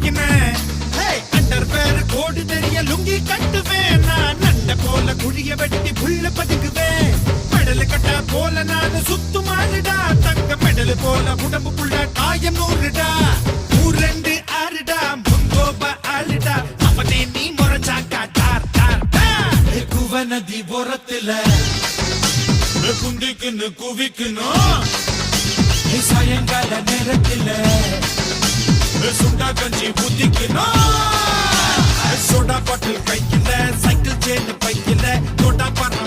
குதிக்கினேன். Under பேர் கோடு தெரிய லுங்கி கட்டுவேன். நான் நண்ட போல குழிய வெட்டி புள்ள பதுக்குவேன். மெடல் கட்ட போல நான் சுத்துமாடுடா. தங்க மெடல் போல உடம்புக்குள்ள காயம் 100டா. ஊரெண்டு ஆறுடா முங்கோப ஆளுடா. அவனே நீ முறைச்சாக்கா டார் டார் டார். குவ நதி ஓரத்துல குந்திக்குன்னு குவிக்கணும். சாயங்கால நேரத்துல சுண்டா கஞ்சி ஊத்திக்கணும். சோடா பாட்டில் கையில சைக்கிள் செயின் பையில தோட்டா பாரு